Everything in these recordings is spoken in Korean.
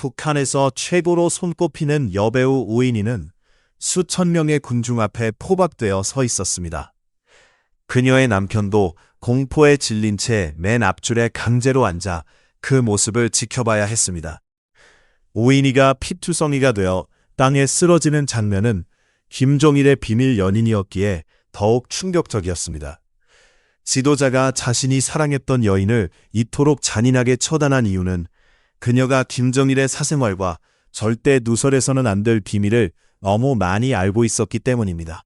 북한에서 최고로 손꼽히는 여배우 우인희는 수천 명의 군중 앞에 포박되어 서 있었습니다. 그녀의 남편도 공포에 질린 채 맨 앞줄에 강제로 앉아 그 모습을 지켜봐야 했습니다. 우인희가 피투성이가 되어 땅에 쓰러지는 장면은 김정일의 비밀 연인이었기에 더욱 충격적이었습니다. 지도자가 자신이 사랑했던 여인을 이토록 잔인하게 처단한 이유는 그녀가 김정일의 사생활과 절대 누설해서는 안 될 비밀을 너무 많이 알고 있었기 때문입니다.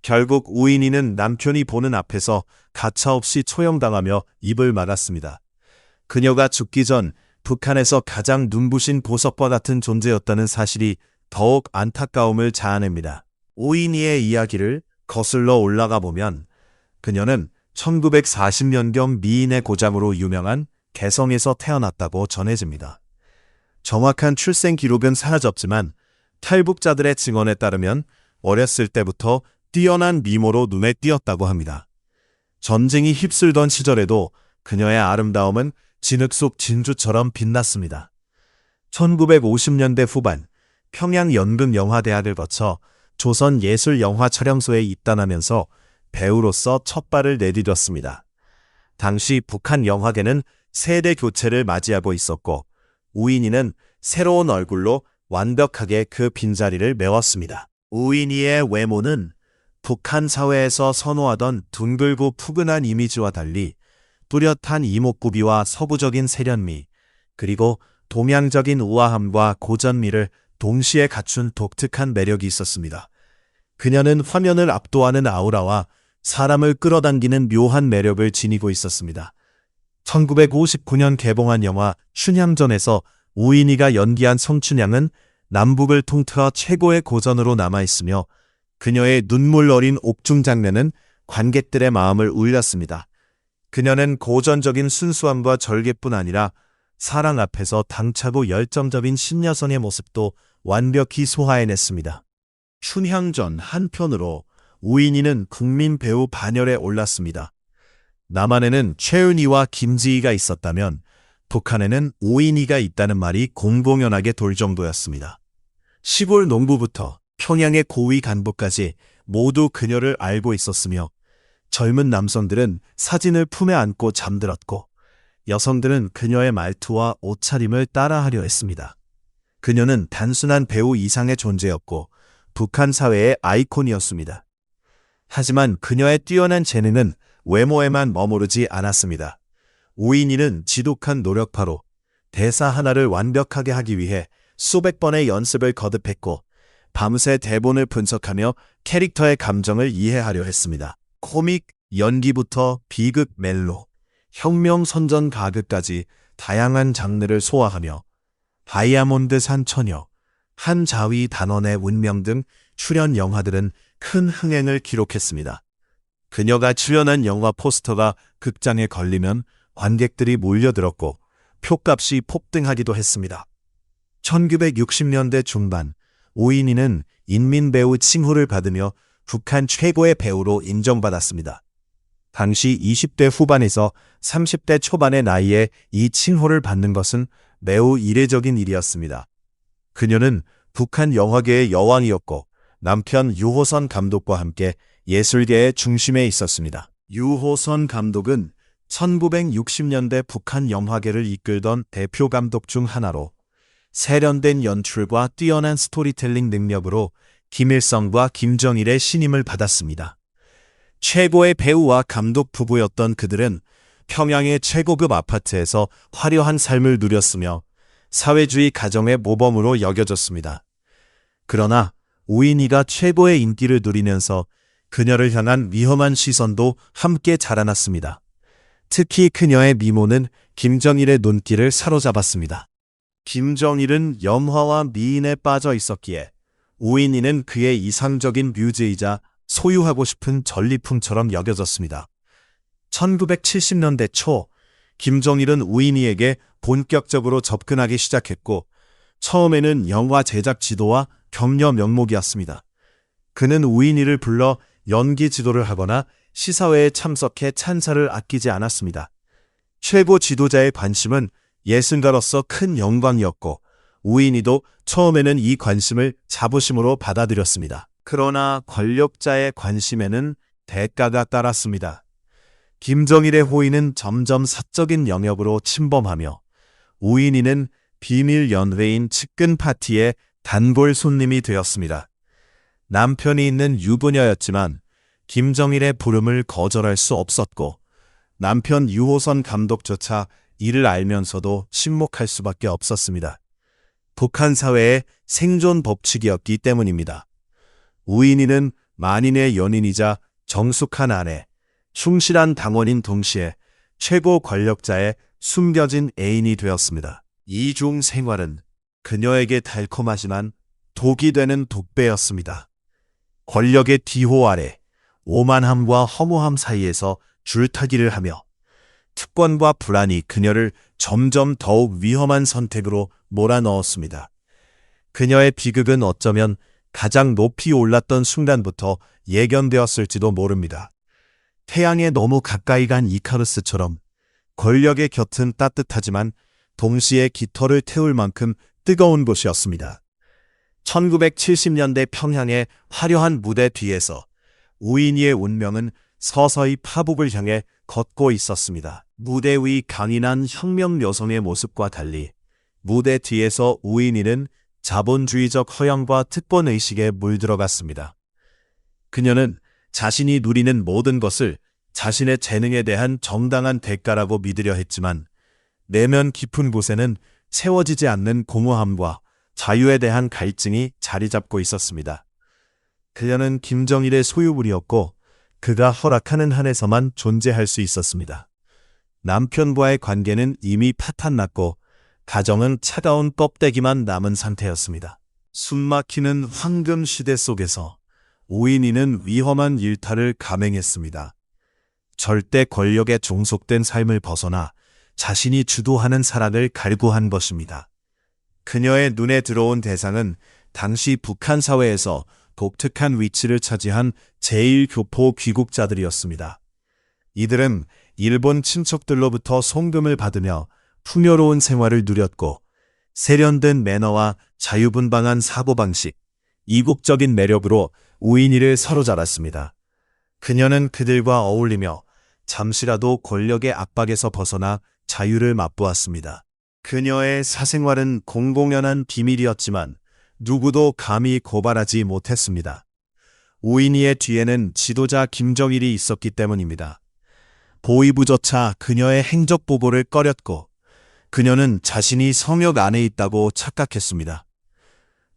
결국 우인희는 남편이 보는 앞에서 가차없이 처형당하며 입을 막았습니다. 그녀가 죽기 전 북한에서 가장 눈부신 보석과 같은 존재였다는 사실이 더욱 안타까움을 자아냅니다. 우인희의 이야기를 거슬러 올라가 보면 그녀는 1940년경 미인의 고장으로 유명한 개성에서 태어났다고 전해집니다. 정확한 출생 기록은 사라졌지만 탈북자들의 증언에 따르면 어렸을 때부터 뛰어난 미모로 눈에 띄었다고 합니다. 전쟁이 휩쓸던 시절에도 그녀의 아름다움은 진흙 속 진주처럼 빛났습니다. 1950년대 후반 평양연극영화대학을 거쳐 조선예술영화촬영소에 입단하면서 배우로서 첫 발을 내디뎠습니다. 당시 북한 영화계는 세대 교체를 맞이하고 있었고 우인희는 새로운 얼굴로 완벽하게 그 빈자리를 메웠습니다. 우인희의 외모는 북한 사회에서 선호하던 둥글고 푸근한 이미지와 달리 뚜렷한 이목구비와 서구적인 세련미, 그리고 동양적인 우아함과 고전미를 동시에 갖춘 독특한 매력이 있었습니다. 그녀는 화면을 압도하는 아우라와 사람을 끌어당기는 묘한 매력을 지니고 있었습니다. 1959년 개봉한 영화 춘향전에서 우인희가 연기한 성춘향은 남북을 통틀어 최고의 고전으로 남아있으며 그녀의 눈물 어린 옥중 장면은 관객들의 마음을 울렸습니다. 그녀는 고전적인 순수함과 절개뿐 아니라 사랑 앞에서 당차고 열정적인 신여성의 모습도 완벽히 소화해냈습니다. 춘향전 한편으로 우인희는 국민 배우 반열에 올랐습니다. 남한에는 최은희와 김지희가 있었다면 북한에는 우인희가 있다는 말이 공공연하게 돌 정도였습니다. 시골 농부부터 평양의 고위 간부까지 모두 그녀를 알고 있었으며 젊은 남성들은 사진을 품에 안고 잠들었고 여성들은 그녀의 말투와 옷차림을 따라하려 했습니다. 그녀는 단순한 배우 이상의 존재였고 북한 사회의 아이콘이었습니다. 하지만 그녀의 뛰어난 재능은 외모에만 머무르지 않았습니다. 우인희는 지독한 노력파로 대사 하나를 완벽하게 하기 위해 수백 번의 연습을 거듭했고 밤새 대본을 분석하며 캐릭터의 감정을 이해하려 했습니다. 코믹, 연기부터 비극, 멜로, 혁명 선전 가극까지 다양한 장르를 소화하며 다이아몬드 산 처녀, 한자위 단원의 운명 등 출연 영화들은 큰 흥행을 기록했습니다. 그녀가 출연한 영화 포스터가 극장에 걸리면 관객들이 몰려들었고 표값이 폭등하기도 했습니다. 1960년대 중반 우인희는 인민배우 칭호를 받으며 북한 최고의 배우로 인정받았습니다. 당시 20대 후반에서 30대 초반의 나이에 이 칭호를 받는 것은 매우 이례적인 일이었습니다. 그녀는 북한 영화계의 여왕이었고 남편 유호선 감독과 함께 예술계의 중심에 있었습니다. 유호선 감독은 1960년대 북한 영화계를 이끌던 대표 감독 중 하나로 세련된 연출과 뛰어난 스토리텔링 능력으로 김일성과 김정일의 신임을 받았습니다. 최고의 배우와 감독 부부였던 그들은 평양의 최고급 아파트에서 화려한 삶을 누렸으며 사회주의 가정의 모범으로 여겨졌습니다. 그러나 우인희가 최고의 인기를 누리면서 그녀를 향한 위험한 시선도 함께 자라났습니다. 특히 그녀의 미모는 김정일의 눈길을 사로잡았습니다. 김정일은 염화와 미인에 빠져 있었기에 우인희는 그의 이상적인 뮤즈이자 소유하고 싶은 전리품처럼 여겨졌습니다. 1970년대 초 김정일은 우인희에게 본격적으로 접근하기 시작했고 처음에는 영화 제작 지도와 격려 명목이었습니다. 그는 우인희를 불러 연기 지도를 하거나 시사회에 참석해 찬사를 아끼지 않았습니다. 최고 지도자의 관심은 예술가로서 큰 영광이었고 우인희도 처음에는 이 관심을 자부심으로 받아들였습니다. 그러나 권력자의 관심에는 대가가 따랐습니다. 김정일의 호의는 점점 사적인 영역으로 침범하며 우인희는 비밀 연회인 측근 파티의 단골 손님이 되었습니다. 남편이 있는 유부녀였지만 김정일의 부름을 거절할 수 없었고 남편 유호선 감독조차 이를 알면서도 침묵할 수밖에 없었습니다. 북한 사회의 생존 법칙이었기 때문입니다. 우인희는 만인의 연인이자 정숙한 아내, 충실한 당원인 동시에 최고 권력자의 숨겨진 애인이 되었습니다. 이중 생활은 그녀에게 달콤하지만 독이 되는 독배였습니다. 권력의 뒤호 아래 오만함과 허무함 사이에서 줄타기를 하며 특권과 불안이 그녀를 점점 더욱 위험한 선택으로 몰아넣었습니다. 그녀의 비극은 어쩌면 가장 높이 올랐던 순간부터 예견되었을지도 모릅니다. 태양에 너무 가까이 간 이카루스처럼 권력의 곁은 따뜻하지만 동시에 깃털을 태울 만큼 뜨거운 곳이었습니다. 1970년대 평양의 화려한 무대 뒤에서 우인희의 운명은 서서히 파국을 향해 걷고 있었습니다. 무대 위 강인한 혁명 여성의 모습과 달리 무대 뒤에서 우인희는 자본주의적 허영과 특권의식에 물들어갔습니다. 그녀는 자신이 누리는 모든 것을 자신의 재능에 대한 정당한 대가라고 믿으려 했지만 내면 깊은 곳에는 채워지지 않는 공허함과 자유에 대한 갈증이 자리 잡고 있었습니다. 그녀는 김정일의 소유물이었고 그가 허락하는 한에서만 존재할 수 있었습니다. 남편과의 관계는 이미 파탄났고 가정은 차가운 껍데기만 남은 상태였습니다. 숨막히는 황금 시대 속에서 우인희는 위험한 일탈을 감행했습니다. 절대 권력에 종속된 삶을 벗어나 자신이 주도하는 사랑을 갈구한 것입니다. 그녀의 눈에 들어온 대상은 당시 북한 사회에서 독특한 위치를 차지한 제1교포 귀국자들이었습니다. 이들은 일본 친척들로부터 송금을 받으며 풍요로운 생활을 누렸고 세련된 매너와 자유분방한 사고방식, 이국적인 매력으로 우인희를 사로잡았습니다. 그녀는 그들과 어울리며 잠시라도 권력의 압박에서 벗어나 자유를 맛보았습니다. 그녀의 사생활은 공공연한 비밀이었지만 누구도 감히 고발하지 못했습니다. 우인희의 뒤에는 지도자 김정일이 있었기 때문입니다. 보위부조차 그녀의 행적 보고를 꺼렸고 그녀는 자신이 성역 안에 있다고 착각했습니다.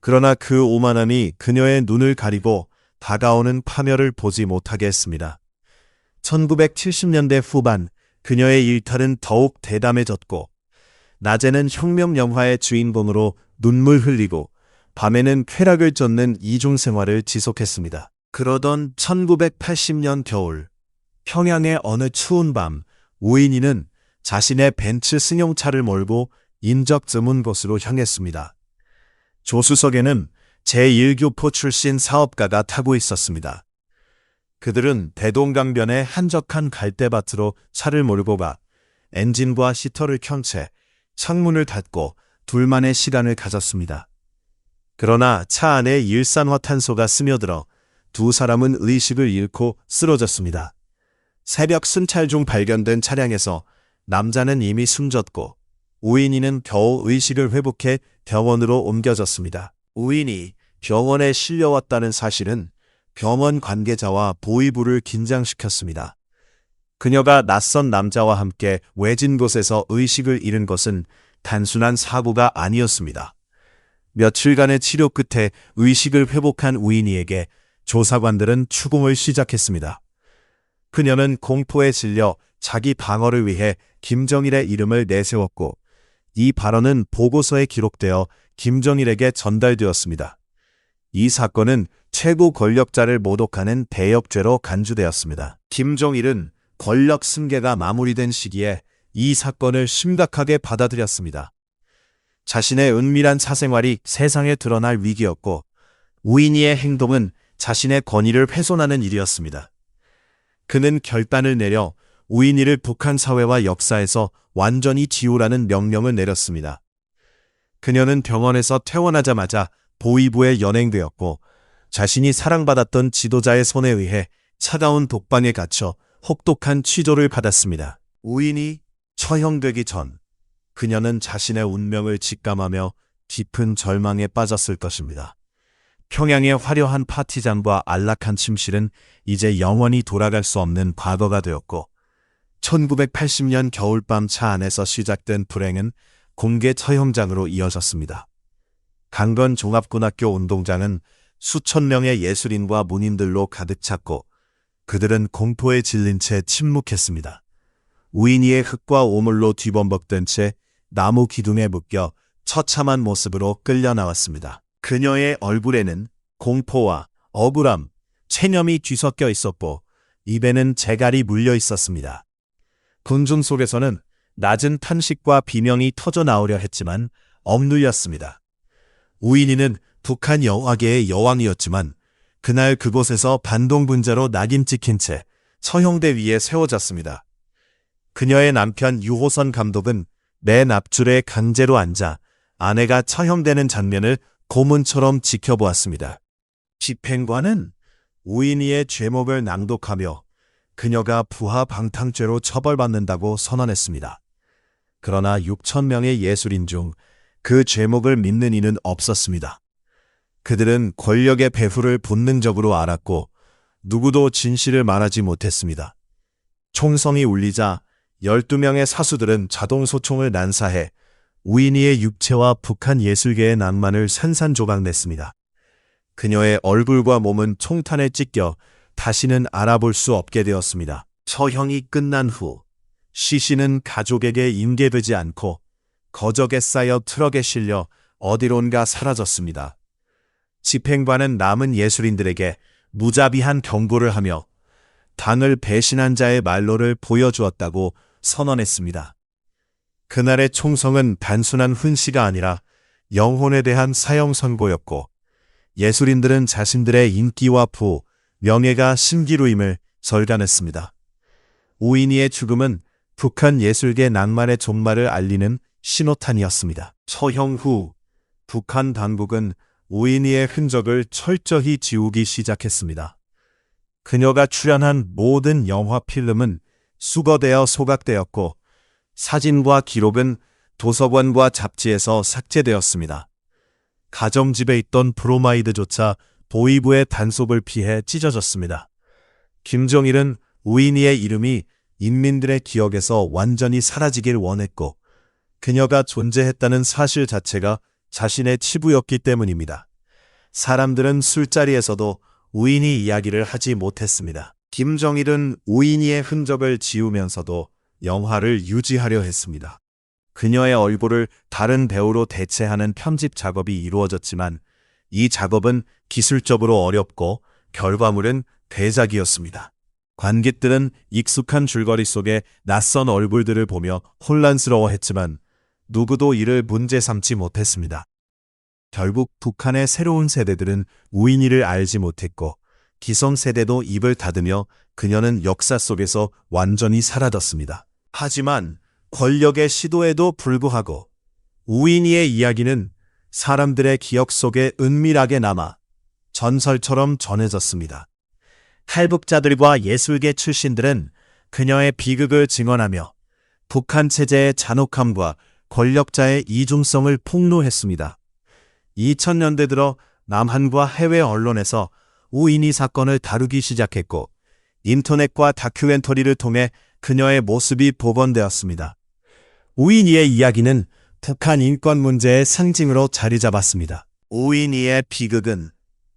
그러나 그 오만함이 그녀의 눈을 가리고 다가오는 파멸을 보지 못하게 했습니다. 1970년대 후반 그녀의 일탈은 더욱 대담해졌고 낮에는 혁명 영화의 주인공으로 눈물 흘리고 밤에는 쾌락을 쫓는 이중 생활을 지속했습니다. 그러던 1980년 겨울 평양의 어느 추운 밤 우인희는 자신의 벤츠 승용차를 몰고 인적 드문 곳으로 향했습니다. 조수석에는 제1교포 출신 사업가가 타고 있었습니다. 그들은 대동강변의 한적한 갈대밭으로 차를 몰고 가 엔진과 시터를 켠 채 창문을 닫고 둘만의 시간을 가졌습니다. 그러나 차 안에 일산화탄소가 스며들어 두 사람은 의식을 잃고 쓰러졌습니다. 새벽 순찰 중 발견된 차량에서 남자는 이미 숨졌고 우인희는 겨우 의식을 회복해 병원으로 옮겨졌습니다. 우인희 병원에 실려왔다는 사실은 병원 관계자와 보위부를 긴장시켰습니다. 그녀가 낯선 남자와 함께 외진 곳에서 의식을 잃은 것은 단순한 사고가 아니었습니다. 며칠간의 치료 끝에 의식을 회복한 우인희에게 조사관들은 추궁을 시작했습니다. 그녀는 공포에 질려 자기 방어를 위해 김정일의 이름을 내세웠고 이 발언은 보고서에 기록되어 김정일에게 전달되었습니다. 이 사건은 최고 권력자를 모독하는 대역죄로 간주되었습니다. 김정일은 권력 승계가 마무리된 시기에 이 사건을 심각하게 받아들였습니다. 자신의 은밀한 사생활이 세상에 드러날 위기였고 우인희의 행동은 자신의 권위를 훼손하는 일이었습니다. 그는 결단을 내려 우인희를 북한 사회와 역사에서 완전히 지우라는 명령을 내렸습니다. 그녀는 병원에서 퇴원하자마자 보위부에 연행되었고 자신이 사랑받았던 지도자의 손에 의해 차가운 독방에 갇혀 혹독한 취조를 받았습니다. 우인이 처형되기 전 그녀는 자신의 운명을 직감하며 깊은 절망에 빠졌을 것입니다. 평양의 화려한 파티장과 안락한 침실은 이제 영원히 돌아갈 수 없는 과거가 되었고 1980년 겨울밤 차 안에서 시작된 불행은 공개 처형장으로 이어졌습니다. 강건 종합고등학교 운동장은 수천 명의 예술인과 문인들로 가득 찼고 그들은 공포에 질린 채 침묵했습니다. 우인이의 흙과 오물로 뒤범벅된 채 나무 기둥에 묶여 처참한 모습으로 끌려 나왔습니다. 그녀의 얼굴에는 공포와 억울함, 체념이 뒤섞여 있었고 입에는 재갈이 물려 있었습니다. 군중 속에서는 낮은 탄식과 비명이 터져 나오려 했지만 억눌렸습니다. 우인이는 북한 영화계의 여왕이었지만 그날 그곳에서 반동분자로 낙인 찍힌 채 처형대 위에 세워졌습니다. 그녀의 남편 유호선 감독은 맨 앞줄에 강제로 앉아 아내가 처형되는 장면을 고문처럼 지켜보았습니다. 집행관은 우인이의 죄목을 낭독하며 그녀가 부하방탕죄로 처벌받는다고 선언했습니다. 그러나 6천 명의 예술인 중 그 죄목을 믿는 이는 없었습니다. 그들은 권력의 배후를 본능적으로 알았고 누구도 진실을 말하지 못했습니다. 총성이 울리자 12명의 사수들은 자동소총을 난사해 우인이의 육체와 북한 예술계의 낭만을 산산조각냈습니다. 그녀의 얼굴과 몸은 총탄에 찢겨 다시는 알아볼 수 없게 되었습니다. 처형이 끝난 후 시신은 가족에게 인계되지 않고 거적에 쌓여 트럭에 실려 어디론가 사라졌습니다. 집행관은 남은 예술인들에게 무자비한 경고를 하며 당을 배신한 자의 말로를 보여주었다고 선언했습니다. 그날의 총성은 단순한 훈시가 아니라 영혼에 대한 사형 선고였고 예술인들은 자신들의 인기와 부, 명예가 신기루임을 절감했습니다. 우인이의 죽음은 북한 예술계 낭만의 종말을 알리는 신호탄이었습니다. 처형 후 북한 당국은 우인이의 흔적을 철저히 지우기 시작했습니다. 그녀가 출연한 모든 영화 필름은 수거되어 소각되었고 사진과 기록은 도서관과 잡지에서 삭제되었습니다. 가정집에 있던 브로마이드조차 보위부의 단속을 피해 찢어졌습니다. 김정일은 우인이의 이름이 인민들의 기억에서 완전히 사라지길 원했고 그녀가 존재했다는 사실 자체가 자신의 치부였기 때문입니다. 사람들은 술자리에서도 우인이 이야기를 하지 못했습니다. 김정일은 우인이의 흔적을 지우면서도 영화를 유지하려 했습니다. 그녀의 얼굴을 다른 배우로 대체하는 편집 작업이 이루어졌지만 이 작업은 기술적으로 어렵고 결과물은 대작이었습니다. 관객들은 익숙한 줄거리 속에 낯선 얼굴들을 보며 혼란스러워했지만 누구도 이를 문제 삼지 못했습니다. 결국 북한의 새로운 세대들은 우인이를 알지 못했고 기성세대도 입을 닫으며 그녀는 역사 속에서 완전히 사라졌습니다. 하지만 권력의 시도에도 불구하고 우인이의 이야기는 사람들의 기억 속에 은밀하게 남아 전설처럼 전해졌습니다. 탈북자들과 예술계 출신들은 그녀의 비극을 증언하며 북한 체제의 잔혹함과 권력자의 이중성을 폭로했습니다. 2000년대 들어 남한과 해외 언론에서 우인이 사건을 다루기 시작했고 인터넷과 다큐멘터리를 통해 그녀의 모습이 복원되었습니다. 우인이의 이야기는 북한 인권 문제의 상징으로 자리 잡았습니다. 우인이의 비극은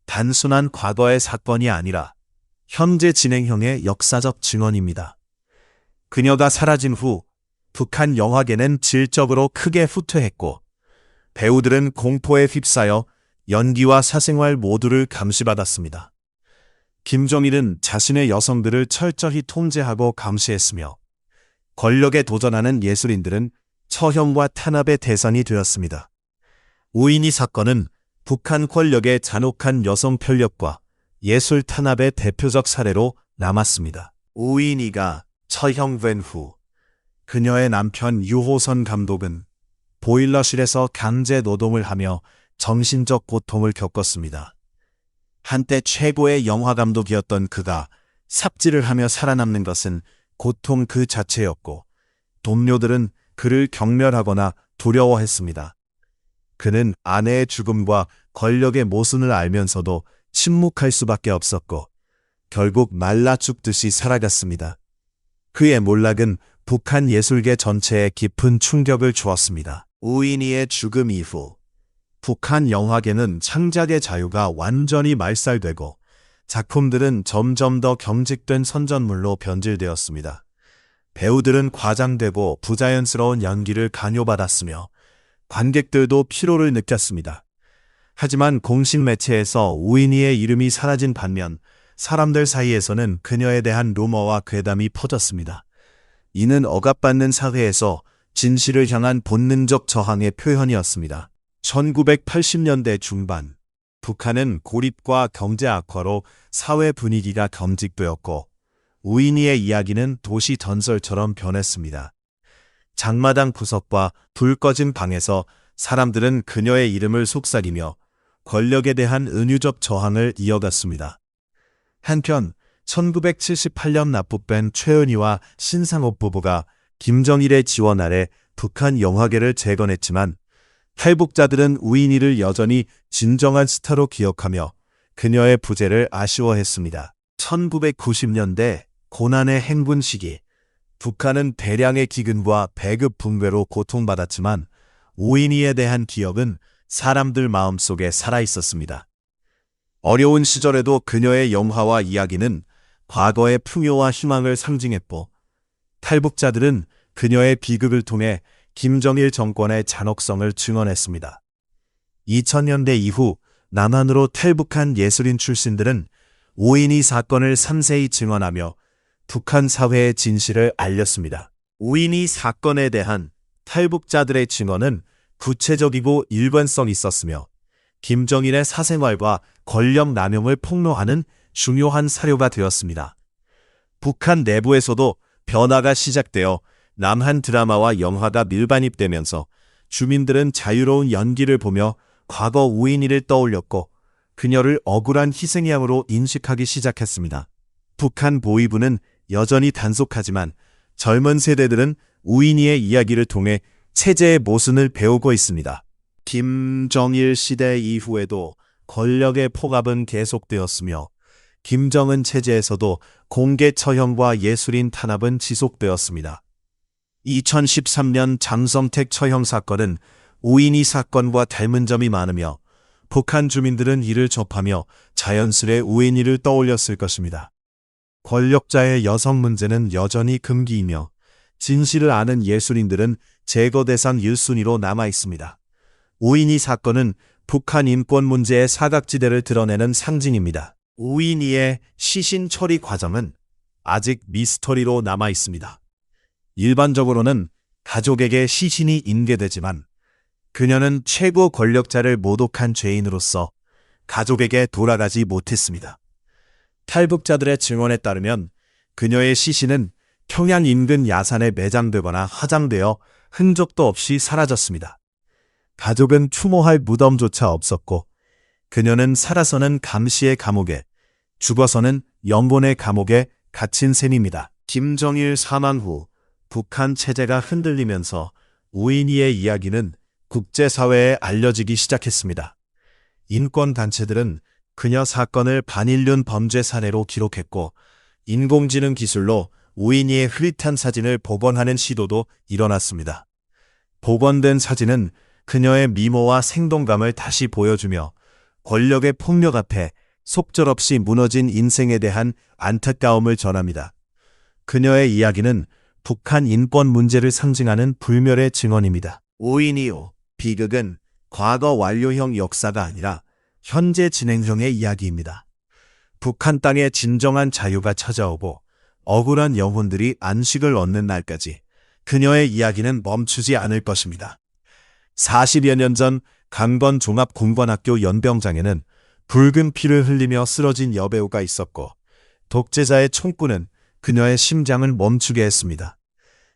단순한 과거의 사건이 아니라 현재 진행형의 역사적 증언입니다. 그녀가 사라진 후 북한 영화계는 질적으로 크게 후퇴했고 배우들은 공포에 휩싸여 연기와 사생활 모두를 감시받았습니다. 김정일은 자신의 여성들을 철저히 통제하고 감시했으며 권력에 도전하는 예술인들은 처형과 탄압의 대상이 되었습니다. 우인이 사건은 북한 권력의 잔혹한 여성 편력과 예술 탄압의 대표적 사례로 남았습니다. 우인이가 처형된 후 그녀의 남편 유호선 감독은 보일러실에서 강제 노동을 하며 정신적 고통을 겪었습니다. 한때 최고의 영화감독이었던 그가 삽질을 하며 살아남는 것은 고통 그 자체였고 동료들은 그를 경멸하거나 두려워했습니다. 그는 아내의 죽음과 권력의 모순을 알면서도 침묵할 수밖에 없었고 결국 말라 죽듯이 살아갔습니다. 그의 몰락은 북한 예술계 전체에 깊은 충격을 주었습니다. 우인희의 죽음 이후 북한 영화계는 창작의 자유가 완전히 말살되고 작품들은 점점 더 경직된 선전물로 변질되었습니다. 배우들은 과장되고 부자연스러운 연기를 강요받았으며 관객들도 피로를 느꼈습니다. 하지만 공식 매체에서 우인희의 이름이 사라진 반면 사람들 사이에서는 그녀에 대한 루머와 괴담이 퍼졌습니다. 이는 억압받는 사회에서 진실을 향한 본능적 저항의 표현이었습니다. 1980년대 중반, 북한은 고립과 경제 악화로 사회 분위기가 경직되었고 우인희의 이야기는 도시 전설처럼 변했습니다. 장마당 구석과 불 꺼진 방에서 사람들은 그녀의 이름을 속삭이며 권력에 대한 은유적 저항을 이어갔습니다. 한편 1978년 납북된 최은희와 신상옥 부부가 김정일의 지원 아래 북한 영화계를 재건했지만 탈북자들은 우인희를 여전히 진정한 스타로 기억하며 그녀의 부재를 아쉬워했습니다. 1990년대 고난의 행군 시기, 북한은 대량의 기근과 배급 붕괴로 고통받았지만 우인희에 대한 기억은 사람들 마음속에 살아있었습니다. 어려운 시절에도 그녀의 영화와 이야기는 과거의 풍요와 희망을 상징했고 탈북자들은 그녀의 비극을 통해 김정일 정권의 잔혹성을 증언했습니다. 2000년대 이후 남한으로 탈북한 예술인 출신들은 우인희 사건을 상세히 증언하며 북한 사회의 진실을 알렸습니다. 우인희 사건에 대한 탈북자들의 증언은 구체적이고 일관성 있었으며 김정일의 사생활과 권력 남용을 폭로하는 중요한 사료가 되었습니다. 북한 내부에서도 변화가 시작되어 남한 드라마와 영화가 밀반입되면서 주민들은 자유로운 연기를 보며 과거 우인희를 떠올렸고 그녀를 억울한 희생양으로 인식하기 시작했습니다. 북한 보위부는 여전히 단속하지만 젊은 세대들은 우인희의 이야기를 통해 체제의 모순을 배우고 있습니다. 김정일 시대 이후에도 권력의 폭압은 계속되었으며 김정은 체제에서도 공개 처형과 예술인 탄압은 지속되었습니다. 2013년 장성택 처형 사건은 우인희 사건과 닮은 점이 많으며 북한 주민들은 이를 접하며 자연스레 우인희를 떠올렸을 것입니다. 권력자의 여성 문제는 여전히 금기이며 진실을 아는 예술인들은 제거 대상 1순위로 남아 있습니다. 우인희 사건은 북한 인권 문제의 사각지대를 드러내는 상징입니다. 우인희의 시신 처리 과정은 아직 미스터리로 남아 있습니다. 일반적으로는 가족에게 시신이 인계되지만 그녀는 최고 권력자를 모독한 죄인으로서 가족에게 돌아가지 못했습니다. 탈북자들의 증언에 따르면 그녀의 시신은 평양 인근 야산에 매장되거나 화장되어 흔적도 없이 사라졌습니다. 가족은 추모할 무덤조차 없었고 그녀는 살아서는 감시의 감옥에, 죽어서는 영본의 감옥에 갇힌 셈입니다. 김정일 사망 후 북한 체제가 흔들리면서 우인희의 이야기는 국제사회에 알려지기 시작했습니다. 인권단체들은 그녀 사건을 반인륜 범죄 사례로 기록했고 인공지능 기술로 우인희의 흐릿한 사진을 복원하는 시도도 일어났습니다. 복원된 사진은 그녀의 미모와 생동감을 다시 보여주며 권력의 폭력 앞에 속절없이 무너진 인생에 대한 안타까움을 전합니다. 그녀의 이야기는 북한 인권 문제를 상징하는 불멸의 증언입니다. 우인희의 비극은 과거 완료형 역사가 아니라 현재 진행형의 이야기입니다. 북한 땅에 진정한 자유가 찾아오고 억울한 영혼들이 안식을 얻는 날까지 그녀의 이야기는 멈추지 않을 것입니다. 40여 년 전 강건 종합공관학교 연병장에는 붉은 피를 흘리며 쓰러진 여배우가 있었고 독재자의 총구는 그녀의 심장을 멈추게 했습니다.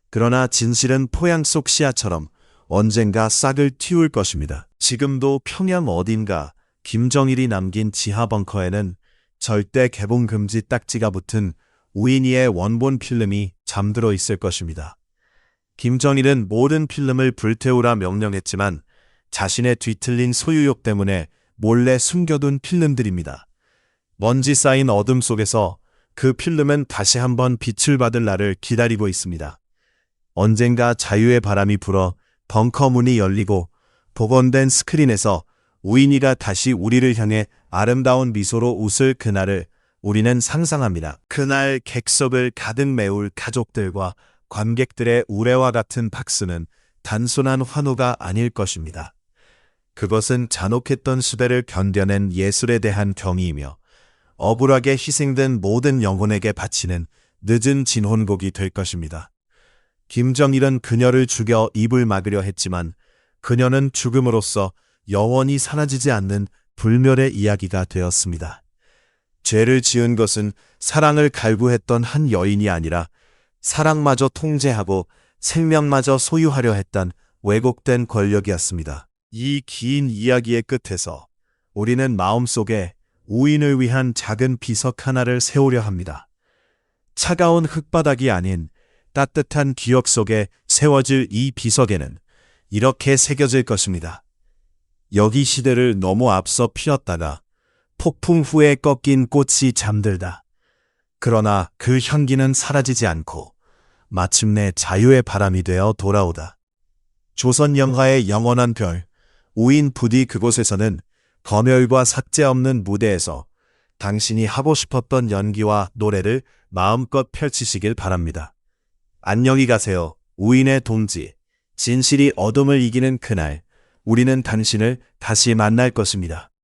그러나 진실은 포양 속 씨앗처럼 언젠가 싹을 틔울 것입니다. 지금도 평양 어딘가 김정일이 남긴 지하 벙커에는 절대 개봉 금지 딱지가 붙은 우인희의 원본 필름이 잠들어 있을 것입니다. 김정일은 모든 필름을 불태우라 명령했지만 자신의 뒤틀린 소유욕 때문에 몰래 숨겨둔 필름들입니다. 먼지 쌓인 어둠 속에서 그 필름은 다시 한번 빛을 받을 날을 기다리고 있습니다. 언젠가 자유의 바람이 불어 벙커 문이 열리고 복원된 스크린에서 우인희가 다시 우리를 향해 아름다운 미소로 웃을 그날을 우리는 상상합니다. 그날 객석을 가득 메울 가족들과 관객들의 우레와 같은 박수는 단순한 환호가 아닐 것입니다. 그것은 잔혹했던 시대를 견뎌낸 예술에 대한 경의이며 억울하게 희생된 모든 영혼에게 바치는 늦은 진혼곡이 될 것입니다. 김정일은 그녀를 죽여 입을 막으려 했지만 그녀는 죽음으로써 영원히 사라지지 않는 불멸의 이야기가 되었습니다. 죄를 지은 것은 사랑을 갈구했던 한 여인이 아니라 사랑마저 통제하고 생명마저 소유하려 했던 왜곡된 권력이었습니다. 이 긴 이야기의 끝에서 우리는 마음속에 우인을 위한 작은 비석 하나를 세우려 합니다. 차가운 흙바닥이 아닌 따뜻한 기억 속에 세워질 이 비석에는 이렇게 새겨질 것입니다. 여기 시대를 너무 앞서 피었다가 폭풍 후에 꺾인 꽃이 잠들다. 그러나 그 향기는 사라지지 않고 마침내 자유의 바람이 되어 돌아오다. 조선 영화의 영원한 별, 우인 부디 그곳에서는 검열과 삭제 없는 무대에서 당신이 하고 싶었던 연기와 노래를 마음껏 펼치시길 바랍니다. 안녕히 가세요. 우인의 동지. 진실이 어둠을 이기는 그날, 우리는 당신을 다시 만날 것입니다.